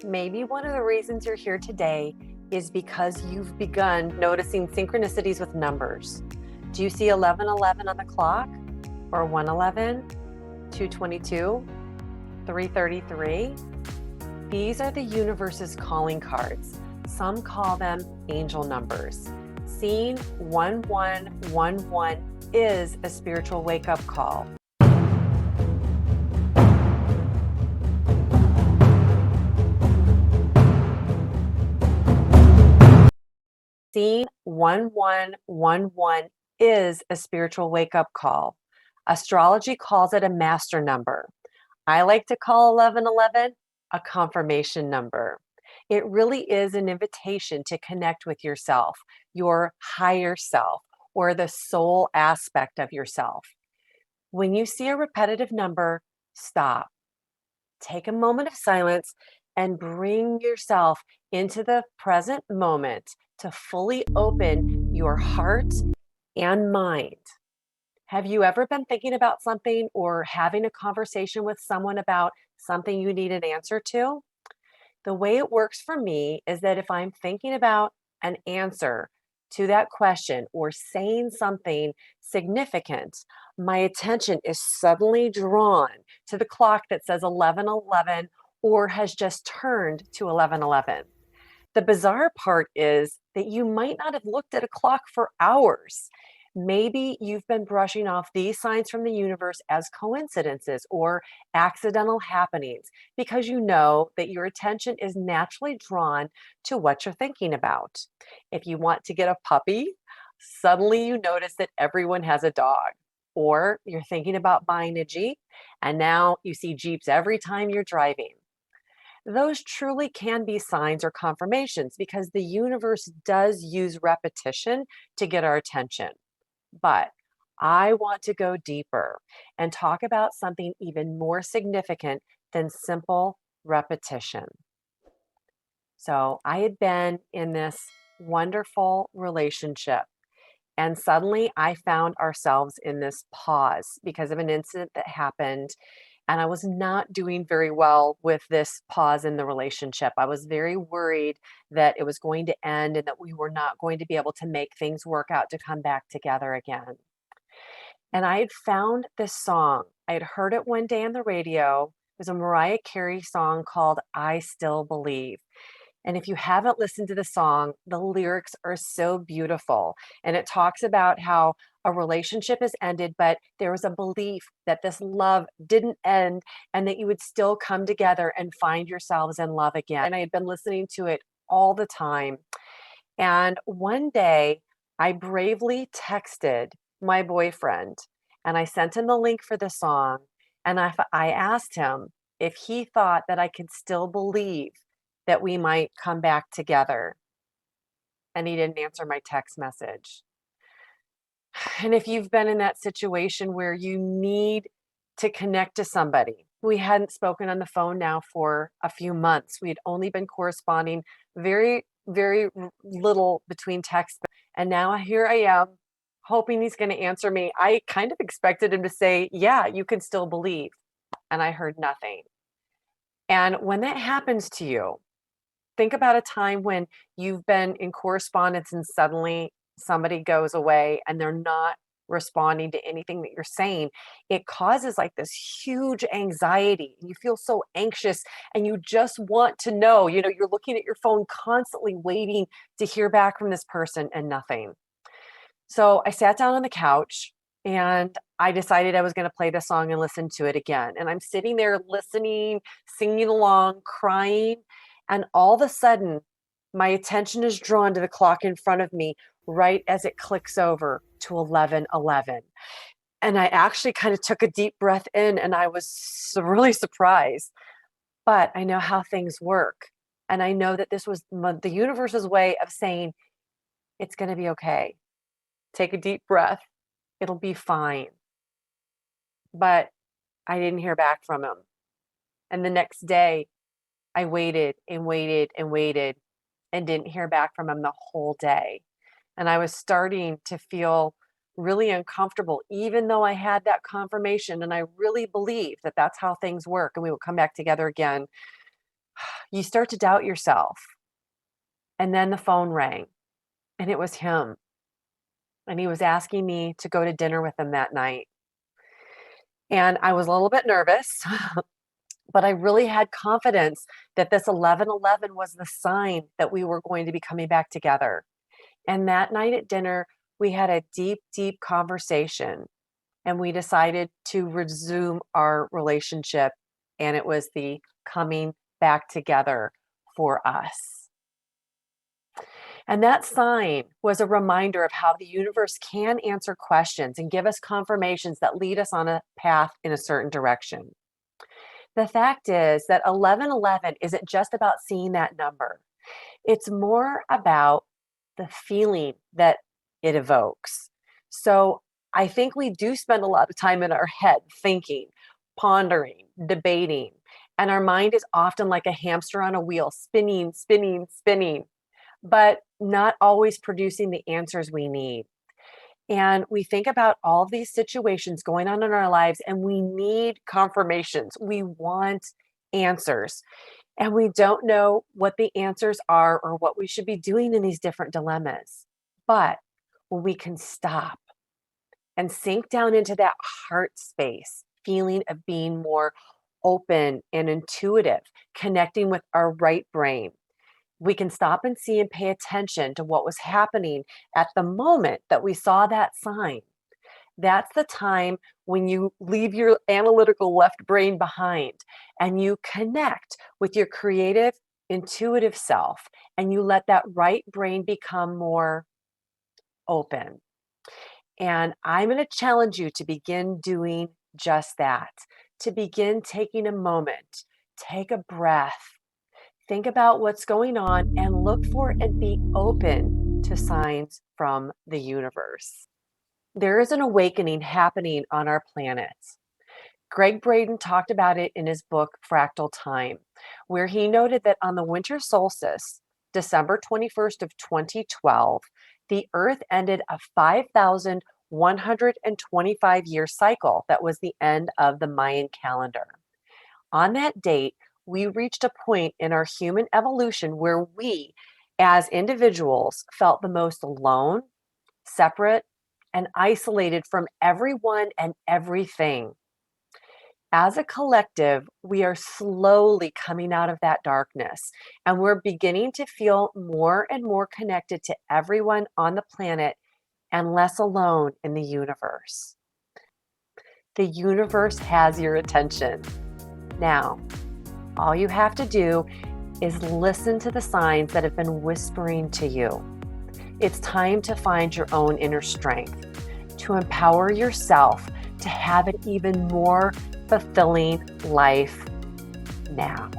Maybe one of the reasons you're here today is because you've begun noticing synchronicities with numbers. Do you see 1111 on the clock, or 111, 222, 333? These are the universe's calling cards. Some call them angel numbers. Seeing 1111 is a spiritual wake-up call. Seeing 1111 is a spiritual wake-up call. Astrology calls it a master number. I like to call 1111 a confirmation number. It really is an invitation to connect with yourself, your higher self, or the soul aspect of yourself. When you see a repetitive number, stop. Take a moment of silence and bring yourself into the present moment to fully open your heart and mind. Have you ever been thinking about something or having a conversation with someone about something you need an answer to? The way it works for me is that if I'm thinking about an answer to that question or saying something significant, my attention is suddenly drawn to the clock that says 11:11 or has just turned to 11:11. The bizarre part is that you might not have looked at a clock for hours. Maybe you've been brushing off these signs from the universe as coincidences or accidental happenings because you know that your attention is naturally drawn to what you're thinking about. If you want to get a puppy, suddenly you notice that everyone has a dog. Or you're thinking about buying a Jeep, and now you see Jeeps every time you're driving. Those truly can be signs or confirmations because the universe does use repetition to get our attention. But I want to go deeper and talk about something even more significant than simple repetition. So I had been in this wonderful relationship, and suddenly I found ourselves in this pause because of an incident that happened. And I was not doing very well with this pause in the relationship. I was very worried that it was going to end and that we were not going to be able to make things work out to come back together again. And I had found this song. I had heard it one day on the radio. It was a Mariah Carey song called I Still Believe. And if you haven't listened to the song, the lyrics are so beautiful. And it talks about how a relationship has ended, but there was a belief that this love didn't end and that you would still come together and find yourselves in love again. And I had been listening to it all the time. And one day I bravely texted my boyfriend and I sent him the link for the song. And I asked him if he thought that I could still believe that we might come back together. And he didn't answer my text message. And if you've been in that situation where you need to connect to somebody, we hadn't spoken on the phone now for a few months. We'd only been corresponding very little between texts. And now here I am hoping he's going to answer me. I kind of expected him to say, yeah, you can still believe. And I heard nothing. And when that happens to you, think about a time when you've been in correspondence and suddenly somebody goes away and they're not responding to anything that you're saying. It causes like this huge anxiety. You feel so anxious and you just want to know, you're looking at your phone constantly waiting to hear back from this person and nothing. So I sat down on the couch and I decided I was going to play the song and listen to it again. And I'm sitting there listening, singing along, crying. And all of a sudden, my attention is drawn to the clock in front of me right as it clicks over to 11:11. And I actually kind of took a deep breath in and I was really surprised. But I know how things work. And I know that this was the universe's way of saying, it's going to be okay. Take a deep breath. It'll be fine. But I didn't hear back from him. And the next day, I waited and waited and waited and didn't hear back from him the whole day. And I was starting to feel really uncomfortable, even though I had that confirmation and I really believed that that's how things work and we would come back together again. You start to doubt yourself. And then the phone rang, and it was him. And he was asking me to go to dinner with him that night. And I was a little bit nervous, but I really had confidence that this 11:11 was the sign that we were going to be coming back together. And that night at dinner, we had a deep, deep conversation, and we decided to resume our relationship. And it was the coming back together for us. And that sign was a reminder of how the universe can answer questions and give us confirmations that lead us on a path in a certain direction. The fact is that 11:11 isn't just about seeing that number. It's more about the feeling that it evokes. So I think we do spend a lot of time in our head thinking, pondering, debating, and our mind is often like a hamster on a wheel, spinning, spinning, spinning, but not always producing the answers we need. And we think about all of these situations going on in our lives, and we need confirmations. We want answers, and we don't know what the answers are or what we should be doing in these different dilemmas. But when we can stop and sink down into that heart space, feeling of being more open and intuitive, connecting with our right brain, we can stop and see and pay attention to what was happening at the moment that we saw that sign. That's the time when you leave your analytical left brain behind and you connect with your creative, intuitive self, and you let that right brain become more open. And I'm going to challenge you to begin doing just that, to begin taking a moment, take a breath, think about what's going on, and look for and be open to signs from the universe. There is an awakening happening on our planet. Greg Braden talked about it in his book, Fractal Time, where he noted that on the winter solstice, December 21st of 2012, the Earth ended a 5,125-year cycle that was the end of the Mayan calendar. On that date, we reached a point in our human evolution where we, as individuals, felt the most alone, separate, and isolated from everyone and everything. As a collective, we are slowly coming out of that darkness, and we're beginning to feel more and more connected to everyone on the planet and less alone in the universe. The universe has your attention. Now, all you have to do is listen to the signs that have been whispering to you. It's time to find your own inner strength, to empower yourself to have an even more fulfilling life now.